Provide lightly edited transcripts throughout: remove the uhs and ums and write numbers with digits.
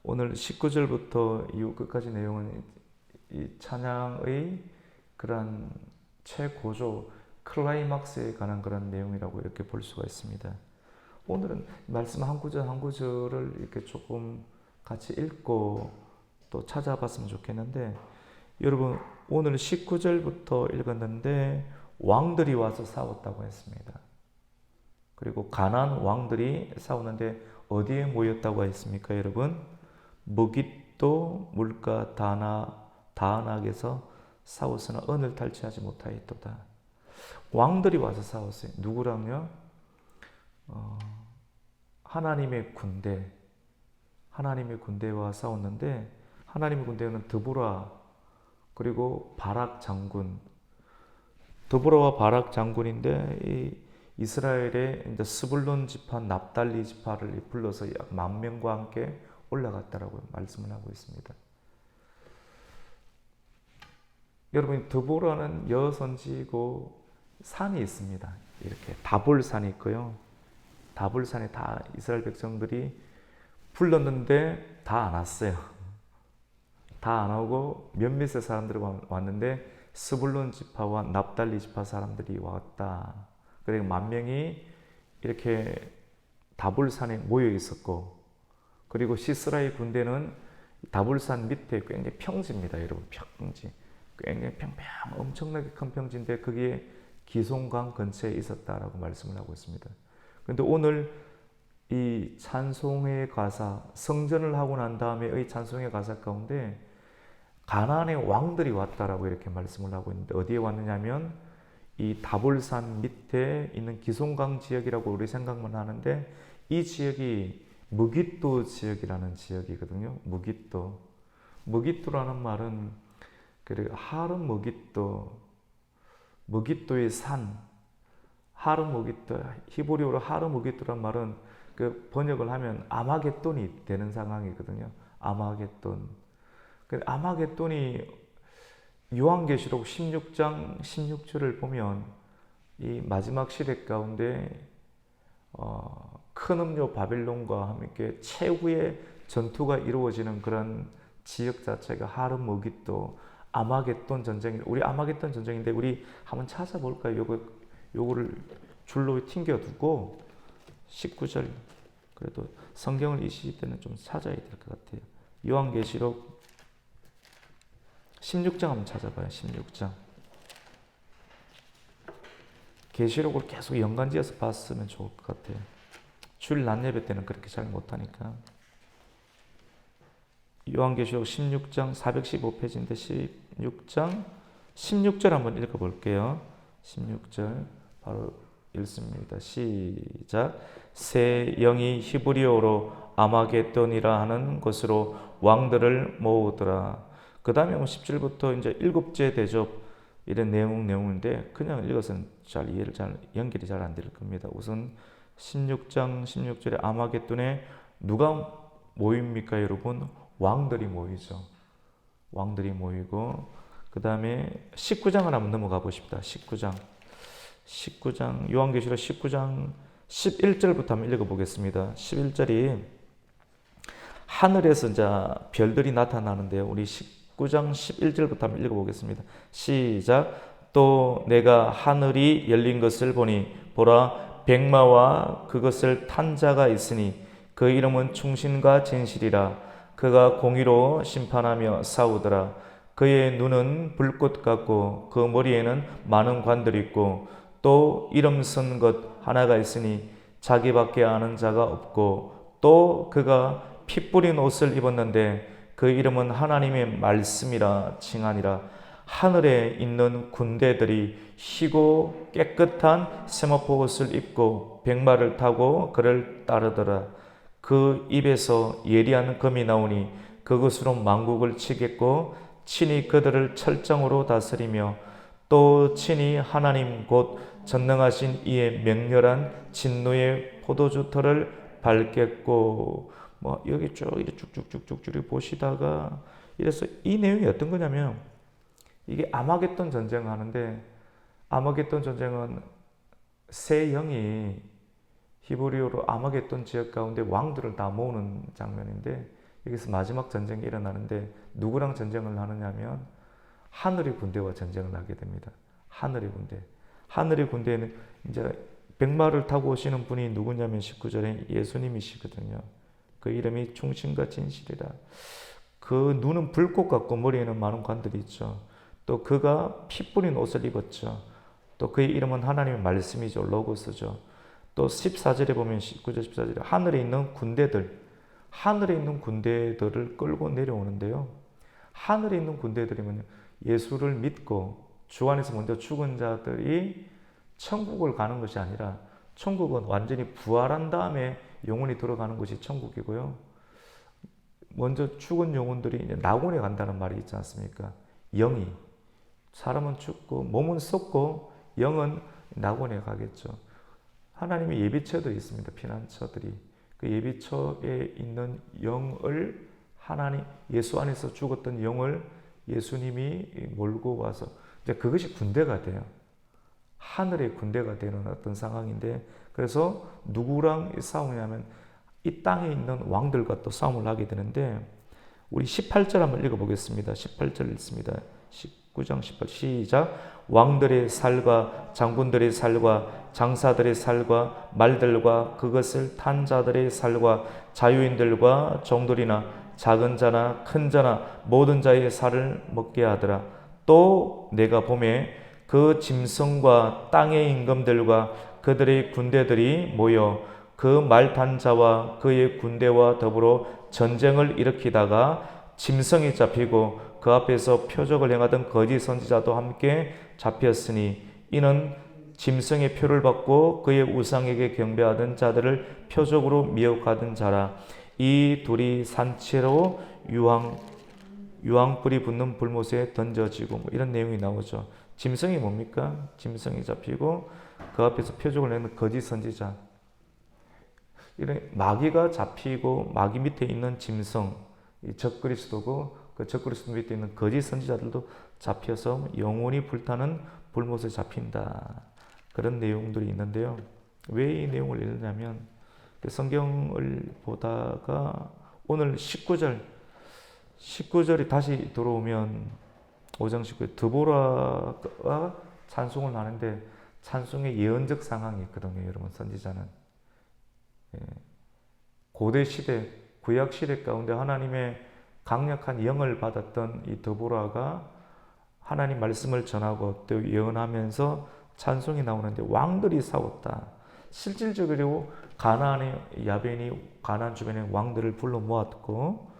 오늘 19절부터 이후 끝까지 내용은 이 찬양의 그런 최고조 클라이막스에 관한 그런 내용이라고 이렇게 볼 수가 있습니다. 오늘은 말씀 한 구절 한 구절을 이렇게 조금 같이 읽고 또 찾아봤으면 좋겠는데, 여러분 오늘 19절부터 읽었는데 왕들이 와서 싸웠다고 했습니다. 그리고 가나안 왕들이 싸우는데 어디에 모였다고 했습니까, 여러분? 무깃도 물가 다낙에서 싸웠으나 언을 탈취하지 못하였도다. 왕들이 와서 싸웠어요. 누구랑요? 하나님의 군대, 하나님의 군대와 싸웠는데, 하나님의 군대는 드보라 그리고 바락 장군, 드보라와 바락 장군인데, 이 이스라엘의 이제 스불론 지파, 납달리 지파를 불러서 약 10,000명과 함께 올라갔다라고 말씀을 하고 있습니다. 여러분, 드보라는 여선지고 산이 있습니다. 이렇게 다볼산이 있고요. 다볼산에 다 이스라엘 백성들이 불렀는데 다 안 왔어요. 다 안 오고 몇몇의 사람들이 왔는데 스불론 지파와 납달리 지파 사람들이 왔다. 그래서 10,000명이 이렇게 다볼산에 모여 있었고, 그리고 시스라의 군대는 다볼산 밑에 굉장히 평지입니다, 여러분. 평지. 굉장히 평평, 엄청나게 큰 평지인데 거기에 기송강 근처에 있었다라고 말씀을 하고 있습니다. 그런데 오늘 이 찬송의 가사, 성전을 하고 난 다음에의 찬송의 가사 가운데 가나안의 왕들이 왔다라고 이렇게 말씀을 하고 있는데, 어디에 왔느냐면 이 다볼산 밑에 있는 기송강 지역이라고 우리 생각만 하는데, 이 지역이 무깃도 지역이라는 지역이거든요. 무깃도. 무깃도라는 말은 하름 무깃도, 무깃도의 산, 하름 무깃도, 히브리어로 하름 무깃도란 말은 그 번역을 하면 아마겟돈이 되는 상황이거든요. 아마겟돈. 아마겟돈이 요한계시록 16장 16절을 보면 이 마지막 시대 가운데 큰 음료 바빌론과 함께 최후의 전투가 이루어지는 그런 지역 자체가 하름 무깃도, 아마겟돈 전쟁이, 우리 아마겟돈 전쟁인데 우리 한번 찾아볼까요? 요거를 줄로 튕겨두고 19절, 그래도 성경을 이 시대는 좀 찾아야 될 것 같아요. 요한계시록 16장 한번 찾아봐요. 16장. 계시록을 계속 연관지어서 봤으면 좋을 것 같아요. 주일 낮 예배 때는 그렇게 잘 못하니까. 요한계시록 16장 415페이지인데 16장 16절 한번 읽어볼게요. 16절 바로 읽습니다. 시작. 새 영이 히브리어로 아마겟돈이라 하는 곳으로 왕들을 모으더라. 그 다음에 10절부터 이제 일곱째 대접 이런 내용인데 그냥 읽어서는 연결이 잘 안 될 겁니다. 우선 16장 16절에 아마겟돈에 누가 모입니까, 여러분? 왕들이 모이죠. 왕들이 모이고, 그 다음에 19장을 한번 넘어가 보십시다. 19장 요한계시록 19장 11절부터 한번 읽어보겠습니다. 11절이 하늘에서 이제 별들이 나타나는데요. 우리 19장 11절부터 한번 읽어보겠습니다. 시작. 또 내가 하늘이 열린 것을 보니 보라, 백마와 그것을 탄 자가 있으니 그 이름은 충신과 진실이라. 그가 공의로 심판하며 싸우더라. 그의 눈은 불꽃 같고 그 머리에는 많은 관들이 있고 또 이름 쓴 것 하나가 있으니 자기밖에 아는 자가 없고, 또 그가 피 뿌린 옷을 입었는데 그 이름은 하나님의 말씀이라 칭하니라. 하늘에 있는 군대들이 희고 깨끗한 세마포 옷을 입고 백마를 타고 그를 따르더라. 그 입에서 예리한 검이 나오니 그것으로 만국을 치겠고 친히 그들을 철장으로 다스리며 또 친히 하나님 곧 전능하신 이의 맹렬한 진노의 포도주 터를 밟겠고, 뭐 여기 쭉쭉쭉쭉 보시다가, 이래서 이 내용이 어떤 거냐면 이게 아마겟돈 전쟁을 하는데, 아마겟돈 전쟁은 새 영이 히브리어로 아마겟돈 지역 가운데 왕들을 다 모으는 장면인데, 여기서 마지막 전쟁이 일어나는데 누구랑 전쟁을 하느냐면 하늘의 군대와 전쟁을 하게 됩니다. 하늘의 군대. 하늘의 군대에는 이제 백마를 타고 오시는 분이 누구냐면 19절에 예수님이시거든요. 그 이름이 충신과 진실이라. 그 눈은 불꽃 같고 머리에는 많은 관들이 있죠. 또 그가 피 뿌린 옷을 입었죠. 또 그의 이름은 하나님의 말씀이죠. 로고스죠. 또 14절에 보면 19절 14절에 하늘에 있는 군대들을 끌고 내려오는데요. 하늘에 있는 군대들이면 예수를 믿고 주 안에서 먼저 죽은 자들이 천국을 가는 것이 아니라 천국은 완전히 부활한 다음에 영혼이 들어가는 것이 천국이고요. 먼저 죽은 영혼들이 이제 낙원에 간다는 말이 있지 않습니까? 영이. 사람은 죽고 몸은 썩고 영은 낙원에 가겠죠. 하나님의 예비처들이 있습니다. 피난처들이. 그 예비처에 있는 영을 하나님 예수 안에서 죽었던 영을 예수님이 몰고 와서 이제 그것이 군대가 돼요. 하늘의 군대가 되는 어떤 상황인데 그래서 누구랑 싸우냐면 이 땅에 있는 왕들과 또 싸움을 하게 되는데 우리 18절 한번 읽어보겠습니다. 18절 읽습니다. 19장 18 시작. 왕들의 살과 장군들의 살과 장사들의 살과 말들과 그것을 탄 자들의 살과 자유인들과 종들이나 작은 자나 큰 자나 모든 자의 살을 먹게 하더라. 또 내가 보매 그 짐승과 땅의 임금들과 그들의 군대들이 모여 그 말 탄 자와 그의 군대와 더불어 전쟁을 일으키다가 짐승이 잡히고 그 앞에서 표적을 행하던 거짓 선지자도 함께 잡혔으니 이는 짐승의 표를 받고 그의 우상에게 경배하던 자들을 표적으로 미혹하던 자라. 이 둘이 산채로 유황불이 붙는 불못에 던져지고 뭐 이런 내용이 나오죠. 짐승이 뭡니까? 짐승이 잡히고 그 앞에서 표적을 내는 거짓 선지자. 이런 마귀가 잡히고 마귀 밑에 있는 짐승, 적그리스도고 그 적그리스도 밑에 있는 거짓 선지자들도 잡혀서 영원히 불타는 불못에 잡힌다. 그런 내용들이 있는데요. 왜 이 내용을 읽느냐면 성경을 보다가 오늘 19절이 다시 들어오면 5장 19절 드보라가 찬송을 하는데 찬송의 예언적 상황이 있거든요. 여러분 선지자는 고대 시대 구약 시대 가운데 하나님의 강력한 영을 받았던 이 드보라가 하나님 말씀을 전하고 또 예언하면서 찬송이 나오는데 왕들이 싸웠다. 실질적으로 가나안의 야벤이 가나안 주변의 왕들을 불러 모았고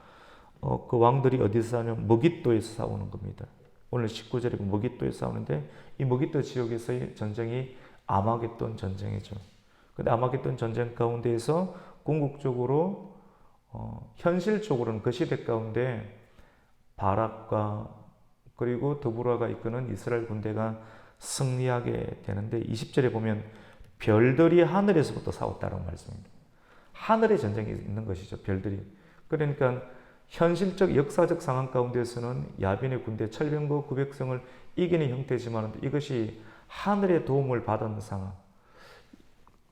그 왕들이 어디서 싸우냐면 머깃도에서 싸우는 겁니다. 오늘 19절에 머깃도에서 싸우는데 이 머깃도 지역에서의 전쟁이 아마겟돈 전쟁이죠. 근데 아마겟돈 전쟁 가운데에서 궁극적으로 현실적으로는 그 시대 가운데 바락과 그리고 드보라가 이끄는 이스라엘 군대가 승리하게 되는데 20절에 보면 별들이 하늘에서부터 싸웠다는 말씀입니다. 하늘의 전쟁이 있는 것이죠. 별들이. 그러니까 현실적 역사적 상황 가운데서는 야빈의 군대 철병거 900성을 이기는 형태지만 이것이 하늘의 도움을 받은 상황.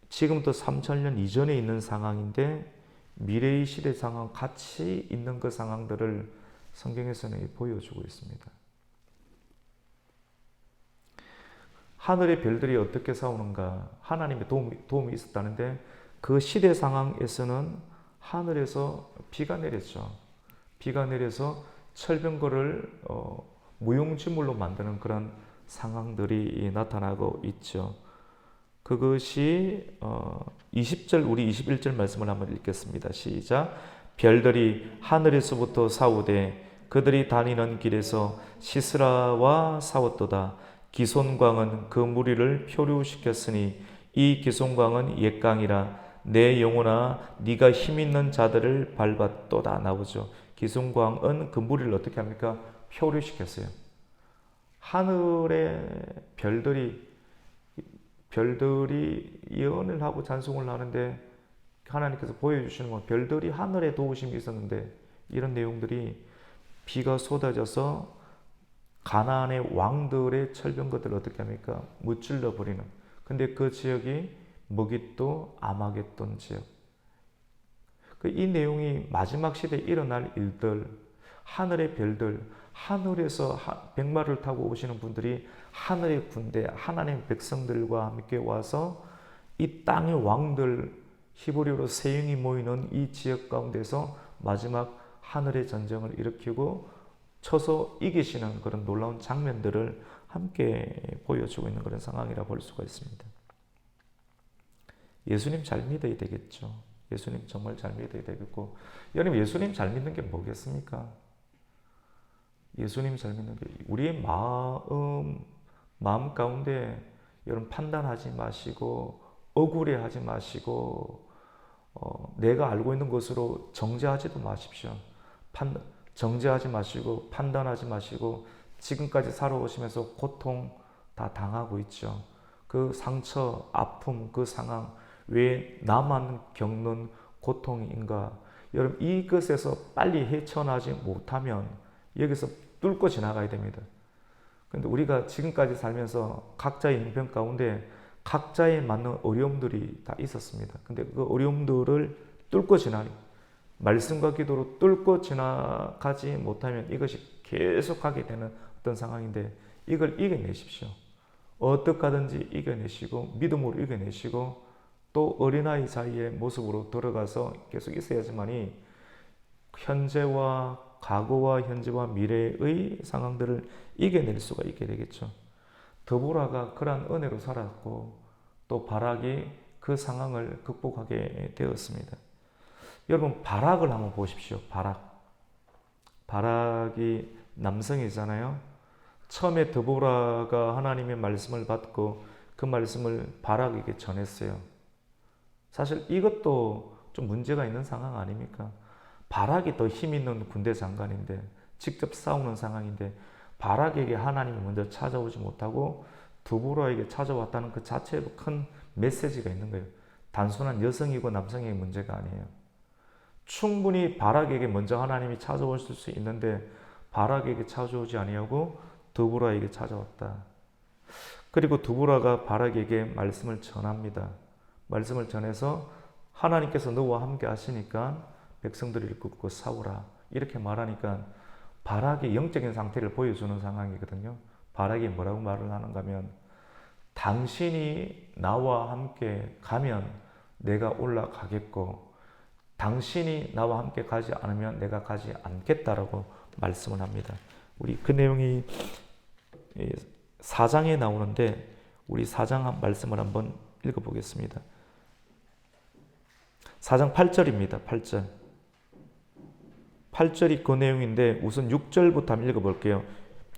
지금부터 3000년 이전에 있는 상황인데 미래의 시대 상황 같이 있는 그 상황들을 성경에서는 보여주고 있습니다. 하늘의 별들이 어떻게 싸우는가? 하나님의 도움이 있었다는데 그 시대 상황에서는 하늘에서 비가 내렸죠. 비가 내려서 철병거를 무용지물로 만드는 그런 상황들이 나타나고 있죠. 그것이 20절 우리 21절 말씀을 한번 읽겠습니다. 시작. 별들이 하늘에서부터 싸우되 그들이 다니는 길에서 시스라와 싸웠도다. 기손광은 그 무리를 표류시켰으니 이 기손광은 옛강이라 내 영혼아 네가 힘있는 자들을 밟았도다. 나오죠. 기손광은 그 무리를 어떻게 합니까? 표류시켰어요. 하늘의 별들이 예언을 하고 찬송을 하는데 하나님께서 보여주시는 건 별들이 하늘에 도우심이 있었는데 이런 내용들이 비가 쏟아져서 가나안의 왕들의 철병거들을 어떻게 합니까? 무찔러 버리는. 근데 그 지역이 머깃도 아마겟돈 지역. 이 내용이 마지막 시대에 일어날 일들, 하늘의 별들, 하늘에서 백마를 타고 오시는 분들이 하늘의 군대, 하나님의 백성들과 함께 와서 이 땅의 왕들, 히브리어로 세영이 모이는 이 지역 가운데서 마지막 하늘의 전쟁을 일으키고 쳐서 이기시는 그런 놀라운 장면들을 함께 보여주고 있는 그런 상황이라 볼 수가 있습니다. 예수님 잘 믿어야 되겠죠. 예수님 정말 잘 믿어야 되겠고, 여러분 예수님 잘 믿는 게 뭐겠습니까? 예수님 잘 믿는 게 우리의 마음 가운데 여러분 판단하지 마시고 억울해하지 마시고 내가 알고 있는 것으로 정죄하지도 마십시오. 정죄하지 마시고 판단하지 마시고 지금까지 살아오시면서 고통 다 당하고 있죠. 그 상처, 아픔, 그 상황 왜 나만 겪는 고통인가? 여러분 이것에서 빨리 헤쳐나지 못하면 여기서 뚫고 지나가야 됩니다. 그런데 우리가 지금까지 살면서 각자의 인생 가운데 각자에 맞는 어려움들이 다 있었습니다. 근데 그 어려움들을 뚫고 말씀과 기도로 뚫고 지나가지 못하면 이것이 계속하게 되는 어떤 상황인데 이걸 이겨내십시오. 어떻게 하든지 이겨내시고 믿음으로 이겨내시고 또 어린아이 사이의 모습으로 들어가서 계속 있어야지만이 현재와 과거와 현재와 미래의 상황들을 이겨낼 수가 있게 되겠죠. 드보라가 그러한 은혜로 살았고 또 바락이 그 상황을 극복하게 되었습니다. 여러분 바락을 한번 보십시오. 바락이 남성이잖아요. 처음에 드보라가 하나님의 말씀을 받고 그 말씀을 바락에게 전했어요. 사실 이것도 좀 문제가 있는 상황 아닙니까? 바락이 더 힘 있는 군대 장관인데 직접 싸우는 상황인데 바락에게 하나님이 먼저 찾아오지 못하고 드보라에게 찾아왔다는 그 자체로 큰 메시지가 있는 거예요. 단순한 여성이고 남성의 문제가 아니에요. 충분히 바락에게 먼저 하나님이 찾아오실 수 있는데 바락에게 찾아오지 아니하고 드보라에게 찾아왔다. 그리고 드보라가 바락에게 말씀을 전합니다. 말씀을 전해서 하나님께서 너와 함께 하시니까 백성들을 이끌고 싸우라 이렇게 말하니까 바락의 영적인 상태를 보여주는 상황이거든요. 바락이 뭐라고 말을 하는가 하면 당신이 나와 함께 가면 내가 올라가겠고 당신이 나와 함께 가지 않으면 내가 가지 않겠다라고 말씀을 합니다. 우리 그 내용이 4장에 나오는데 우리 4장 말씀을 한번 읽어보겠습니다. 4장 8절입니다. 8절이 그 내용인데 우선 6절부터 한번 읽어볼게요.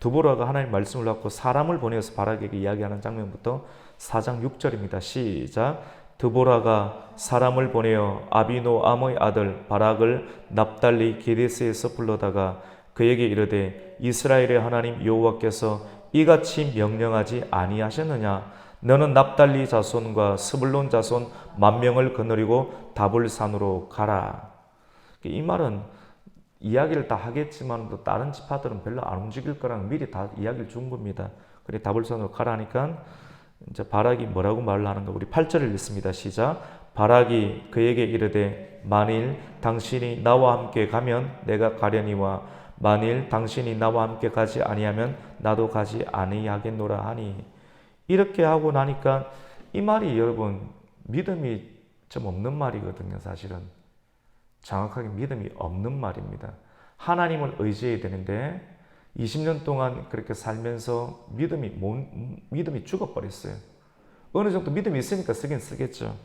드보라가 하나님 말씀을 받고 사람을 보내서 바락에게 이야기하는 장면부터 4장 6절입니다. 시작. 드보라가 사람을 보내어 아비노암의 아들 바락을 납달리 게데스에서 불러다가 그에게 이르되 이스라엘의 하나님 여호와께서 이같이 명령하지 아니하셨느냐? 너는 납달리 자손과 스불론 자손 10,000명을 거느리고 다볼산으로 가라. 이 말은 이야기를 다 하겠지만 또 다른 지파들은 별로 안 움직일 거라는 미리 다 이야기를 준 겁니다. 그래 다볼산으로 가라니까 이제 바락이 뭐라고 말을 하는가? 우리 8절을 읽습니다. 시작. 바락이 그에게 이르되 만일 당신이 나와 함께 가면 내가 가려니와 만일 당신이 나와 함께 가지 아니하면 나도 가지 아니하겠노라 하니. 이렇게 하고 나니까 이 말이 여러분 믿음이 좀 없는 말이거든요. 사실은 정확하게 믿음이 없는 말입니다. 하나님을 의지해야 되는데 20년 동안 그렇게 살면서 믿음이 죽어버렸어요. 어느 정도 믿음이 있으니까 쓰긴 쓰겠죠.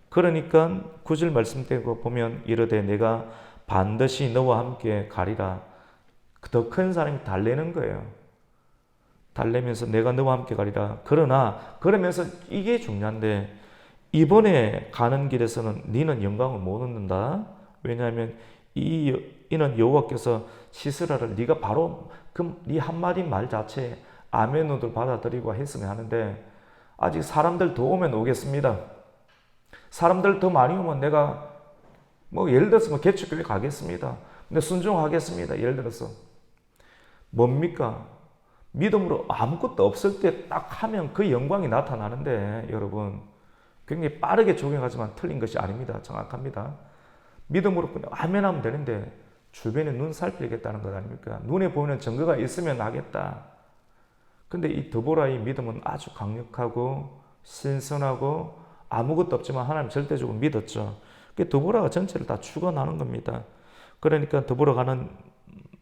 그러니까 9절 말씀대로 보면 이르되 내가 반드시 너와 함께 가리라. 더 큰 사람이 달래는 거예요. 달래면서 내가 너와 함께 가리라. 그러면서 이게 중요한데 이번에 가는 길에서는 너는 영광을 못 얻는다. 왜냐하면 이는 여호와께서 시스라를 네가 바로 네 한마디 말 자체에 아멘으로 받아들이고 했으면 하는데 아직 사람들 더 오면 오겠습니다. 사람들 더 많이 오면 내가 예를 들어서 개척교회 가겠습니다. 근데 순종하겠습니다. 예를 들어서 뭡니까? 믿음으로 아무것도 없을 때 딱 하면 그 영광이 나타나는데 여러분 굉장히 빠르게 적용하지만 틀린 것이 아닙니다. 정확합니다. 믿음으로 그냥 아멘 하면 되는데 주변에 눈 살피겠다는 것 아닙니까? 눈에 보이는 증거가 있으면 하겠다. 근데 이 드보라의 믿음은 아주 강력하고 신선하고 아무것도 없지만 하나님 절대적으로 믿었죠. 그 드보라가 전체를 다 축원하는 겁니다. 그러니까 드보라가는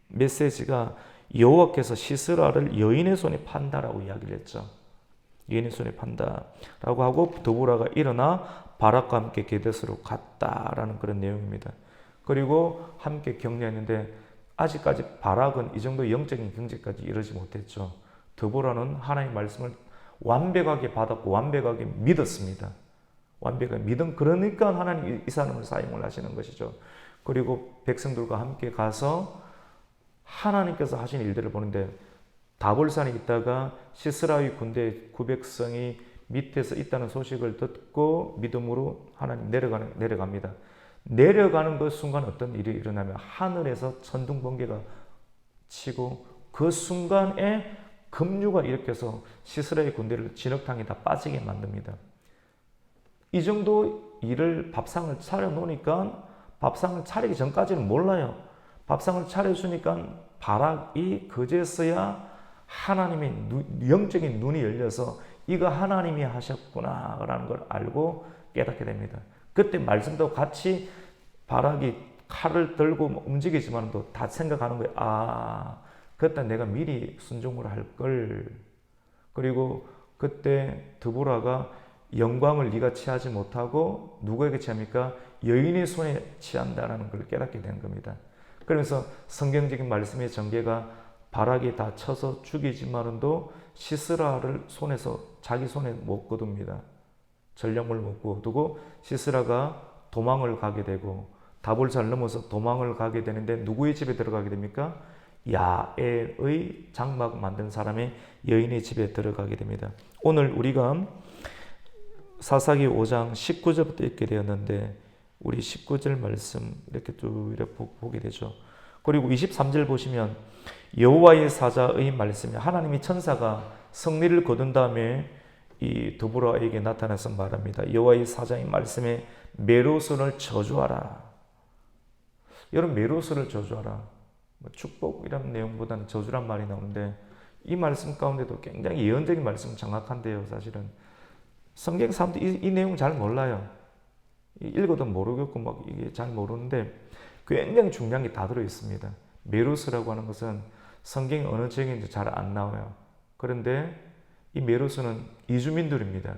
메시지가 여호와께서 시스라를 여인의 손에 판다라고 이야기를 했죠. 여인의 손에 판다라고 하고 드보라가 일어나 바락과 함께 게데스로 갔다라는 그런 내용입니다. 그리고 함께 격려했는데 아직까지 바락은 이 정도 영적인 경제까지 이르지 못했죠. 드보라는 하나님의 말씀을 완벽하게 받았고 완벽하게 믿었습니다. 완벽하게 믿은 그러니까 하나님 이 사람을 사용을 하시는 것이죠. 그리고 백성들과 함께 가서 하나님께서 하신 일들을 보는데 다볼산에 있다가 시스라의 군대 900성이 밑에서 있다는 소식을 듣고 믿음으로 하나님 내려갑니다. 내려가는 그 순간 어떤 일이 일어나면 하늘에서 천둥 번개가 치고 그 순간에 급류가 일으켜서 시스라의 군대를 진흙탕에 다 빠지게 만듭니다. 이 정도 일을 밥상을 차려 놓으니까 밥상을 차리기 전까지는 몰라요. 밥상을 차려주니까 바락이 그제서야 하나님의 영적인 눈이 열려서 이거 하나님이 하셨구나 라는 걸 알고 깨닫게 됩니다. 그때 말씀도 같이 바락이 칼을 들고 움직이지만 또 다 생각하는 거예요. 아, 그때 내가 미리 순종을 할 걸. 그리고 그때 드보라가 영광을 네가 취하지 못하고 누구에게 취합니까? 여인의 손에 취한다는 걸 깨닫게 된 겁니다. 그래서 성경적인 말씀의 전개가 바락이 다 쳐서 죽이지만도 시스라를 손에서 자기 손에 못 거둡니다. 전령을 못 거두고 시스라가 도망을 가게 되고 다볼산을 넘어서 도망을 가게 되는데 누구의 집에 들어가게 됩니까? 야엘의 장막 만든 사람의 여인의 집에 들어가게 됩니다. 오늘 우리가 사사기 5장 19절부터 읽게 되었는데 우리 19절 말씀 이렇게 쭉 이렇게 보게 되죠. 그리고 23절 보시면 여호와의 사자의 말씀이 하나님이 천사가 승리를 거둔 다음에 이 드보라에게 나타나서 말합니다. 여호와의 사자의 말씀에 메로스를 저주하라. 여러분 메로스를 저주하라. 축복이라는 내용보다는 저주란 말이 나오는데 이 말씀 가운데도 굉장히 예언적인 말씀은 정확한데요. 사실은 성경 사람들이 이 내용 잘 몰라요. 읽어도 모르겠고 막 이게 잘 모르는데 굉장히 중요한 게 다 들어 있습니다. 메로스라고 하는 것은 성경에 어느 지역인지 잘 안 나와요. 그런데 이 메로스는 이주민들입니다.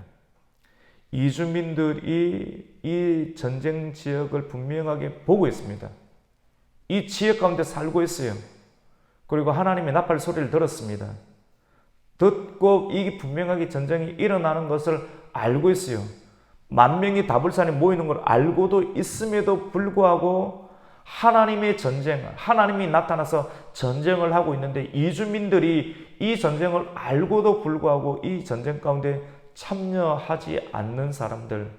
이주민들이 이 전쟁 지역을 분명하게 보고 있습니다. 이 지역 가운데 살고 있어요. 그리고 하나님의 나팔 소리를 들었습니다. 듣고 이 분명하게 전쟁이 일어나는 것을 알고 있어요. 만 명이 다볼산에 모이는 걸 알고도 있음에도 불구하고 하나님의 전쟁, 하나님이 나타나서 전쟁을 하고 있는데 이주민들이 이 전쟁을 알고도 불구하고 이 전쟁 가운데 참여하지 않는 사람들,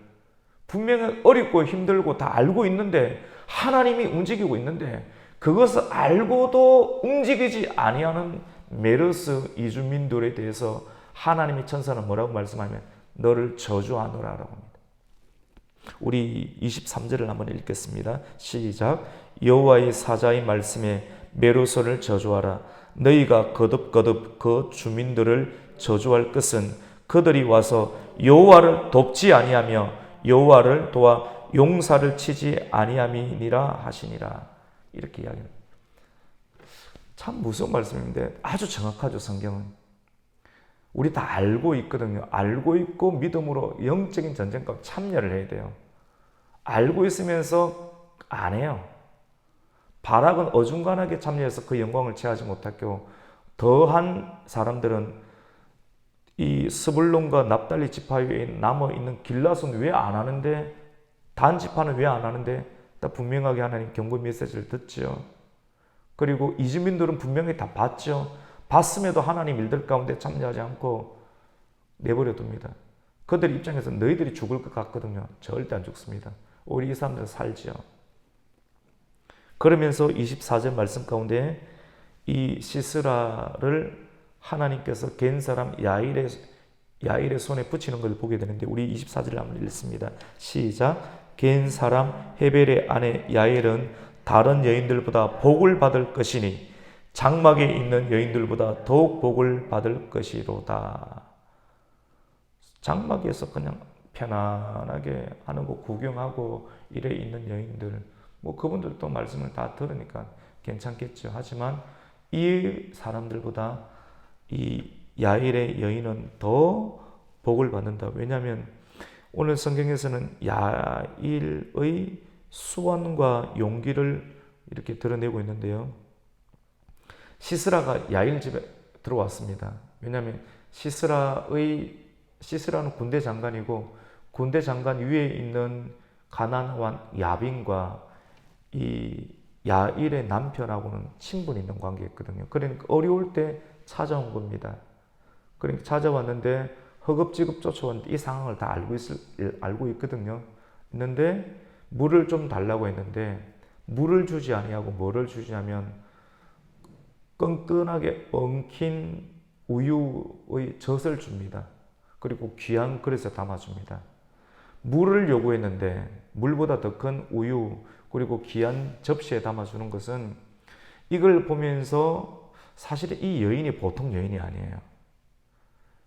분명히 어렵고 힘들고 다 알고 있는데 하나님이 움직이고 있는데 그것을 알고도 움직이지 아니하는 메르스 이주민들에 대해서 하나님의 천사는 뭐라고 말씀하면 너를 저주하노라라고 합니다. 우리 23절을 한번 읽겠습니다. 시작. 여호와의 사자의 말씀에 메로소를 저주하라. 너희가 거듭거듭 그 주민들을 저주할 것은 그들이 와서 여호와를 돕지 아니하며 여호와를 도와 용사를 치지 아니함이니라 하시니라. 이렇게 이야기합니다. 참 무서운 말씀인데 아주 정확하죠. 성경은. 우리 다 알고 있거든요. 알고 있고 믿음으로 영적인 전쟁 가운데 참여를 해야 돼요. 알고 있으면서 안 해요. 바락은 어중간하게 참여해서 그 영광을 취하지 못했고 더한 사람들은 이 스불론과 납달리 지파에 남아있는 길라손 왜 안 하는데 단 지파는 왜 안 하는데 다 분명하게 하나님 경고 메시지를 듣죠. 그리고 이주민들은 분명히 다 봤죠. 봤음에도 하나님 일들 가운데 참여하지 않고 내버려 둡니다. 그들 입장에서 너희들이 죽을 것 같거든요. 절대 안 죽습니다. 우리 이 사람들은 살지요. 그러면서 24절 말씀 가운데 이 시스라를 하나님께서 갠 사람 야일의 손에 붙이는 것을 보게 되는데 우리 24절을 한번 읽습니다. 시작. 겐 사람 헤벨의 아내 야엘은 다른 여인들보다 복을 받을 것이니 장막에 있는 여인들보다 더욱 복을 받을 것이로다. 장막에서 그냥 편안하게 하는 거 구경하고 이래 있는 여인들, 뭐 그분들도 말씀을 다 들으니까 괜찮겠죠. 하지만 이 사람들보다 이 야일의 여인은 더 복을 받는다. 왜냐하면 오늘 성경에서는 야일의 수완과 용기를 이렇게 드러내고 있는데요. 시스라가 야일 집에 들어왔습니다. 왜냐하면 시스라는 군대 장관이고 군대 장관 위에 있는 가나안 왕 야빈과 이 야일의 남편하고는 친분 있는 관계였거든요. 그러니까 어려울 때 찾아온 겁니다. 그러니까 찾아왔는데 허겁지겁 쫓아왔는데 이 상황을 다 알고 있거든요. 있는데 물을 좀 달라고 했는데 물을 주지 아니하고 뭐를 주냐면 끈끈하게 엉킨 우유의 젖을 줍니다. 그리고 귀한 그릇에 담아줍니다. 물을 요구했는데 물보다 더 큰 우유 그리고 귀한 접시에 담아주는 것은 이걸 보면서 사실 이 여인이 보통 여인이 아니에요.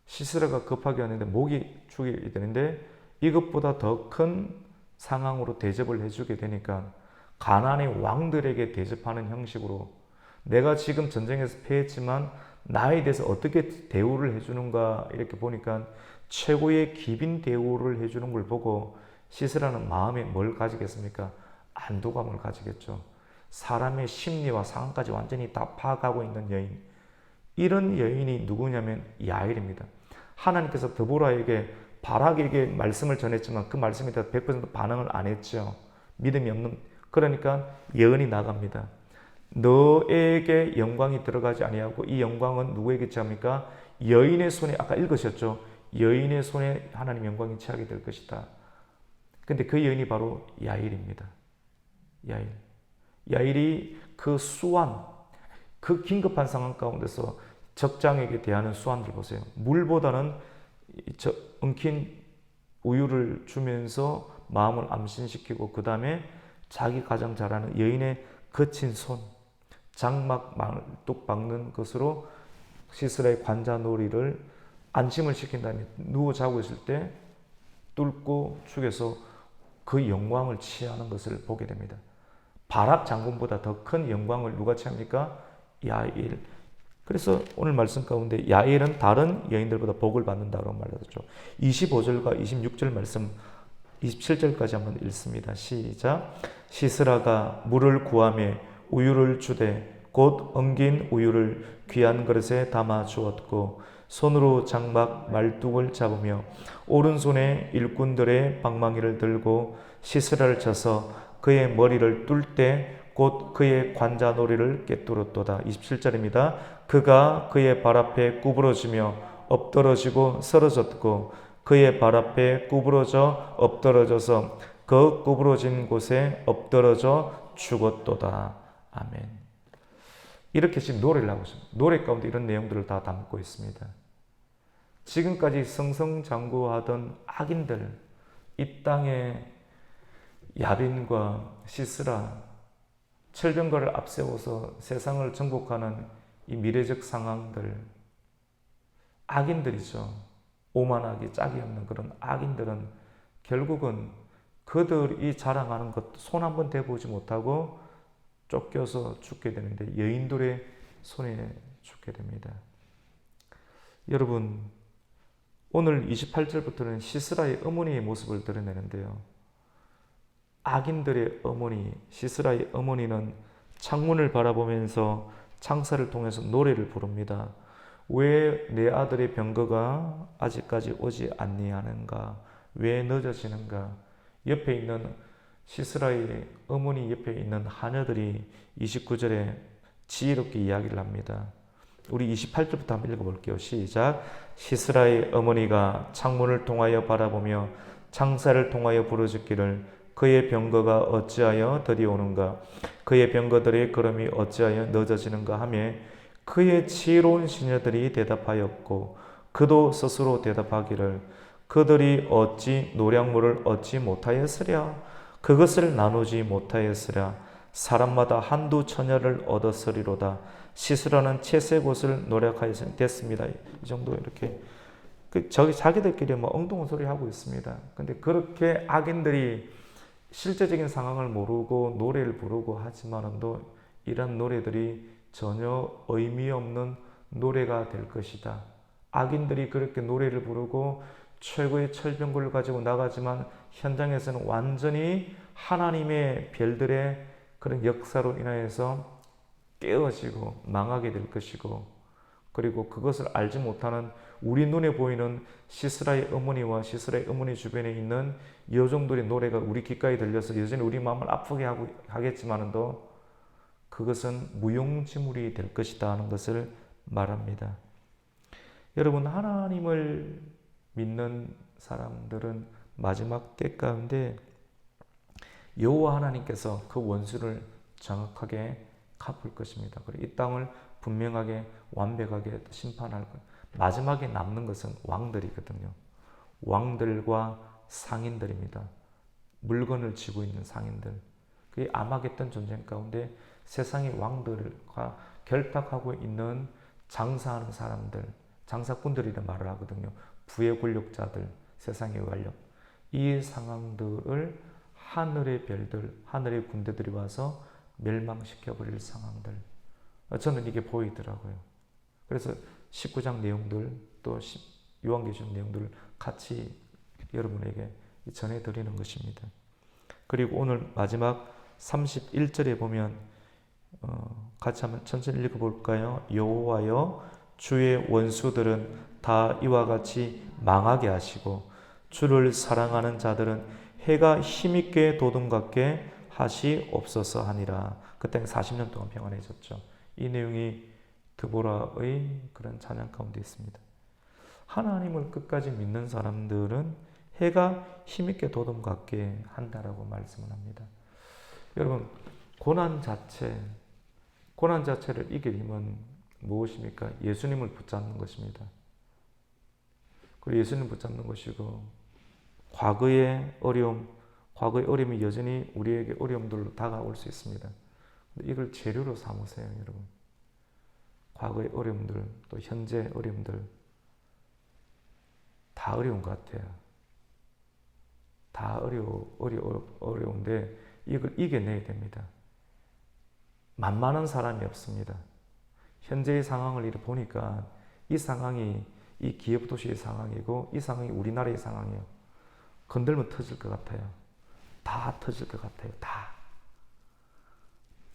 시스라가 급하게 왔는데 목이 죽이 되는데 이것보다 더 큰 상황으로 대접을 해주게 되니까 가나안의 왕들에게 대접하는 형식으로 내가 지금 전쟁에서 패했지만 나에 대해서 어떻게 대우를 해주는가 이렇게 보니까 최고의 기빈 대우를 해주는 걸 보고 시스라는 마음에 뭘 가지겠습니까? 안도감을 가지겠죠. 사람의 심리와 상황까지 완전히 다 파악하고 있는 여인. 이런 여인이 누구냐면 야일입니다. 하나님께서 드보라에게 바락에게 말씀을 전했지만 그 말씀에 대해서 100% 반응을 안 했죠. 믿음이 없는. 그러니까 예언이 나갑니다. 너에게 영광이 들어가지 아니하고 이 영광은 누구에게 취합니까? 여인의 손에, 아까 읽으셨죠? 여인의 손에 하나님 영광이 취하게 될 것이다. 근데 그 여인이 바로 야일입니다. 야일이 그 수완, 그 긴급한 상황 가운데서 적장에게 대하는 수완들 보세요. 물보다는 엉킨 우유를 주면서 마음을 암신시키고 그 다음에 자기 가장 잘하는 여인의 거친 손, 장막 말뚝 박는 것으로 시스라의 관자놀이를 안심을 시킨 다음에 누워 자고 있을 때 뚫고 죽여서 그 영광을 취하는 것을 보게 됩니다. 바락 장군보다 더 큰 영광을 누가 취합니까? 야일. 그래서 오늘 말씀 가운데 야일은 다른 여인들보다 복을 받는다고 말하죠. 25절과 26절 말씀 27절까지 한번 읽습니다. 시작. 시스라가 물을 구하며 우유를 주되 곧 엉긴 우유를 귀한 그릇에 담아 주었고 손으로 장막 말뚝을 잡으며 오른손에 일꾼들의 방망이를 들고 시스라를 쳐서 그의 머리를 뚫 때 곧 그의 관자놀이를 꿰뚫었도다. 27절입니다. 그가 그의 발 앞에 구부러지며 엎드러지고 쓰러졌고 그의 발 앞에 구부러져 엎드러져서 그 구부러진 곳에 엎드러져 죽었도다. 아멘. 이렇게 지금 노래를 하고 있습니다. 노래 가운데 이런 내용들을 다 담고 있습니다. 지금까지 승승장구하던 악인들, 이 땅에 야빈과 시스라, 철병거를 앞세워서 세상을 정복하는 이 미래적 상황들, 악인들이죠. 오만하기 짝이 없는 그런 악인들은 결국은 그들이 자랑하는 것 손 한번 대보지 못하고 쫓겨서 죽게 되는데 여인들의 손에 죽게 됩니다. 여러분, 오늘 28절부터는 시스라의 어머니의 모습을 드러내는데요. 악인들의 어머니, 시스라의 어머니는 창문을 바라보면서 창살을 통해서 노래를 부릅니다. 왜 내 아들의 병거가 아직까지 오지 아니하는가? 왜 늦어지는가? 옆에 있는 시스라의 어머니 옆에 있는 하녀들이 29절에 지혜롭게 이야기를 합니다. 우리 28절부터 한번 읽어볼게요. 시작. 시스라의 어머니가 창문을 통하여 바라보며 창살을 통하여 부르짖기를 그의 병거가 어찌하여 더디 오는가? 그의 병거들의 걸음이 어찌하여 늦어지는가 하며 그의 지혜로운 시녀들이 대답하였고 그도 스스로 대답하기를 그들이 어찌 노량물을 얻지 못하였으랴? 그것을 나누지 못하였으랴. 사람마다 한두 처녀를 얻었으리로다. 시스라는 채색 옷을 노력하였으니 됐습니다. 이 정도 이렇게 자기들끼리 뭐 엉뚱한 소리 하고 있습니다. 근데 그렇게 악인들이 실제적인 상황을 모르고 노래를 부르고 하지만도 이런 노래들이 전혀 의미 없는 노래가 될 것이다. 악인들이 그렇게 노래를 부르고 최고의 철병구를 가지고 나가지만 현장에서는 완전히 하나님의 별들의 그런 역사로 인하여서 깨어지고 망하게 될 것이고, 그리고 그것을 알지 못하는 우리 눈에 보이는 시스라의 어머니와 시스라의 어머니 주변에 있는 여종들의 노래가 우리 귓가에 들려서 여전히 우리 마음을 아프게 하겠지만도 그것은 무용지물이 될 것이다 하는 것을 말합니다. 여러분, 하나님을 믿는 사람들은 마지막 때 가운데 여호와 하나님께서 그 원수를 정확하게 갚을 것입니다. 그리고 이 땅을 분명하게 완벽하게 심판할 거예요. 마지막에 남는 것은 왕들이거든요. 왕들과 상인들입니다. 물건을 쥐고 있는 상인들. 그게 아마겟돈 전쟁 가운데 세상의 왕들과 결탁하고 있는 장사하는 사람들, 장사꾼들이란 말을 하거든요. 부의 권력자들, 세상의 권력. 이 상황들을 하늘의 별들, 하늘의 군대들이 와서 멸망시켜버릴 상황들. 저는 이게 보이더라고요. 그래서 19장 내용들, 또 요한계시록 내용들을 같이 여러분에게 전해드리는 것입니다. 그리고 오늘 마지막 31절에 보면 같이 한번 천천히 읽어볼까요? 여호와여, 주의 원수들은 다 이와 같이 망하게 하시고 주를 사랑하는 자들은 해가 힘있게 도둠같게 하시옵소서 하니라. 그 땅에 40년 동안 평안해졌죠. 이 내용이 드보라의 그런 찬양 가운데 있습니다. 하나님을 끝까지 믿는 사람들은 해가 힘있게 도둠같게 한다라고 말씀을 합니다. 여러분, 고난 자체를 이길 힘은 무엇입니까? 예수님을 붙잡는 것입니다. 그리고 예수님을 붙잡는 것이고, 과거의 어려움이 여전히 우리에게 어려움들로 다가올 수 있습니다. 이걸 재료로 삼으세요, 여러분. 과거의 어려움들, 또 현재 어려움들, 다 어려운 것 같아요. 다 어려운데 이걸 이겨내야 됩니다. 만만한 사람이 없습니다. 현재의 상황을 이렇게 보니까 이 상황이 이 기업 도시의 상황이고 이 상황이 우리나라의 상황이에요. 건들면 터질 것 같아요. 다 터질 것 같아요. 다.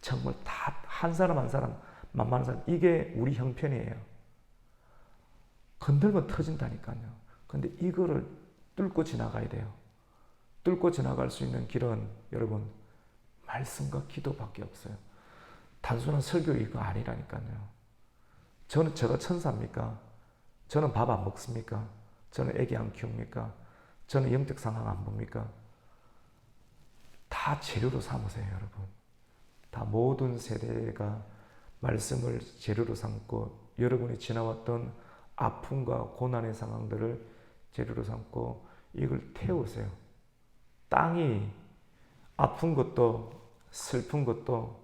정말 다 한 사람 한 사람 만만한 사람, 이게 우리 형편이에요. 건들면 터진다니까요. 근데 이거를 뚫고 지나가야 돼요. 뚫고 지나갈 수 있는 길은 여러분 말씀과 기도밖에 없어요. 단순한 설교 이거 아니라니까요. 제가 천사입니까? 저는 밥 안 먹습니까? 저는 애기 안 키웁니까? 저는 영적 상황 안 봅니까? 다 재료로 삼으세요, 여러분. 다 모든 세대가 말씀을 재료로 삼고 여러분이 지나왔던 아픔과 고난의 상황들을 재료로 삼고 이걸 태우세요. 땅이 아픈 것도 슬픈 것도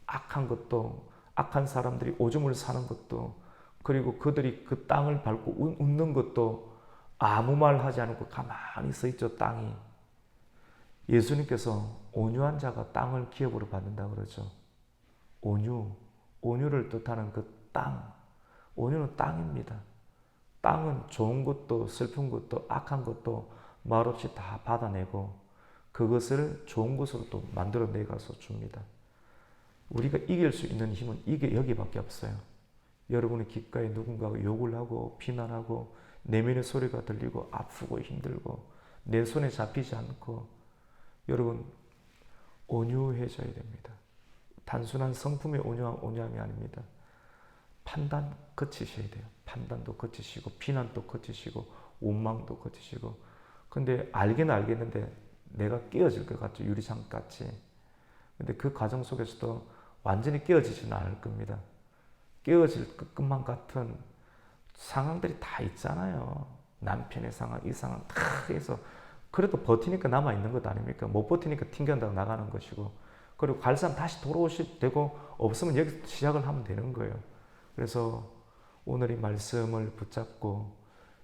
악한 것도 악한 사람들이 오줌을 사는 것도 그리고 그들이 그 땅을 밟고 웃는 것도 아무 말 하지 않고 가만히 서 있죠. 땅이. 예수님께서 온유한 자가 땅을 기업으로 받는다 그러죠. 온유를 뜻하는 그 땅. 온유는 땅입니다. 땅은 좋은 것도 슬픈 것도 악한 것도 말없이 다 받아내고 그것을 좋은 것으로 또 만들어내가서 줍니다. 우리가 이길 수 있는 힘은 이게 여기밖에 없어요. 여러분의 귓가에 누군가가 욕을 하고 비난하고 내면의 소리가 들리고 아프고 힘들고 내 손에 잡히지 않고 여러분 온유해져야 됩니다. 단순한 성품의 온유함이 아닙니다. 판단 거치셔야 돼요. 판단도 거치시고 비난도 거치시고 원망도 거치시고 근데 알기는 알겠는데 내가 깨어질 것 같죠. 유리창 같이. 근데 그 과정 속에서도 완전히 깨어지지는 않을 겁니다. 깨어질 것만 같은 상황들이 다 있잖아요. 남편의 상황, 이 상황 다 해서 그래도 버티니까 남아있는 것 아닙니까? 못 버티니까 튕겨나가 나가는 것이고, 그리고 갈 사람 다시 돌아오실 되고, 없으면 여기서 시작을 하면 되는 거예요. 그래서 오늘 이 말씀을 붙잡고,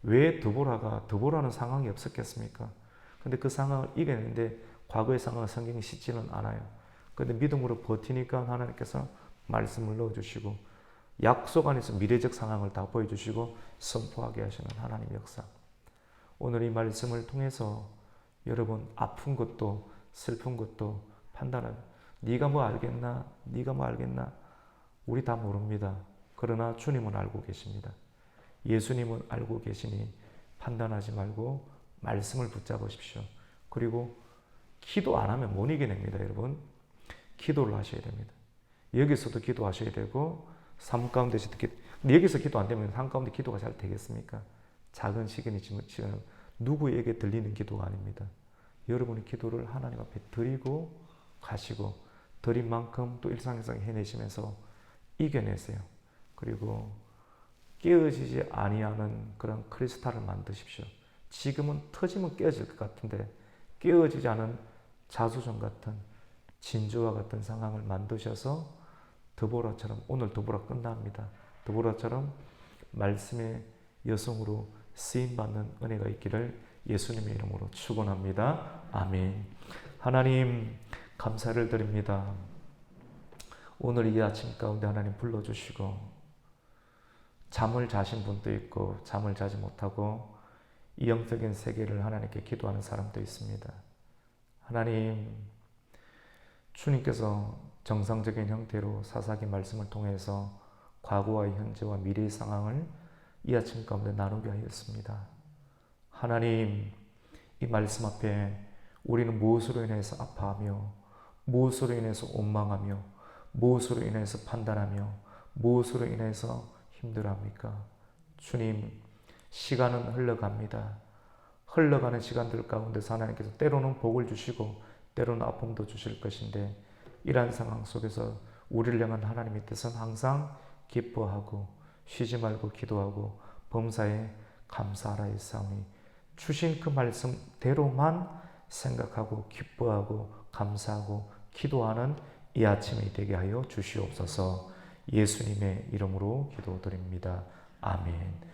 왜 드보라는 상황이 없었겠습니까? 근데 그 상황을 이겨내는데 과거의 상황을 성경이 씻지는 않아요. 근데 믿음으로 버티니까 하나님께서 말씀을 넣어주시고 약속 안에서 미래적 상황을 다 보여주시고 선포하게 하시는 하나님의 역사. 오늘 이 말씀을 통해서 여러분 아픈 것도 슬픈 것도 판단을 네가 뭐 알겠나? 네가 뭐 알겠나? 우리 다 모릅니다. 그러나 주님은 알고 계십니다. 예수님은 알고 계시니 판단하지 말고 말씀을 붙잡으십시오. 그리고 기도 안 하면 못 이겨냅니다, 여러분. 기도를 하셔야 됩니다. 여기서도 기도하셔야 되고 삶 가운데서도 근데 여기서 기도 안 되면 삶 가운데 기도가 잘 되겠습니까? 작은 시간이지만 누구에게 들리는 기도가 아닙니다. 여러분의 기도를 하나님 앞에 드리고 가시고 드린 만큼 또 일상에서 해내시면서 이겨내세요. 그리고 깨어지지 아니하는 그런 크리스탈을 만드십시오. 지금은 터지면 깨어질 것 같은데 깨어지지 않은 자수정 같은 진주와 같은 상황을 만드셔서 드보라처럼 오늘 드보라 끝납니다. 드보라처럼 말씀의 여성으로 쓰임받는 은혜가 있기를 예수님의 이름으로 축원합니다. 아멘. 하나님 감사를 드립니다. 오늘 이 아침 가운데 하나님 불러주시고 잠을 자신 분도 있고 잠을 자지 못하고 이 영적인 세계를 하나님께 기도하는 사람도 있습니다. 하나님 주님께서 정상적인 형태로 사사기 말씀을 통해서 과거와 현재와 미래의 상황을 이 아침 가운데 나누게 하였습니다. 하나님 이 말씀 앞에 우리는 무엇으로 인해서 아파하며 무엇으로 인해서 원망하며 무엇으로 인해서 판단하며 무엇으로 인해서 힘들어합니까? 주님 시간은 흘러갑니다. 흘러가는 시간들 가운데서 하나님께서 때로는 복을 주시고 때로는 아픔도 주실 것인데 이러한 상황 속에서 우리를 향한 하나님의 뜻은 항상 기뻐하고 쉬지 말고 기도하고 범사에 감사하라 했사오니 주신 그 말씀대로만 생각하고 기뻐하고 감사하고 기도하는 이 아침이 되게 하여 주시옵소서. 예수님의 이름으로 기도드립니다. 아멘.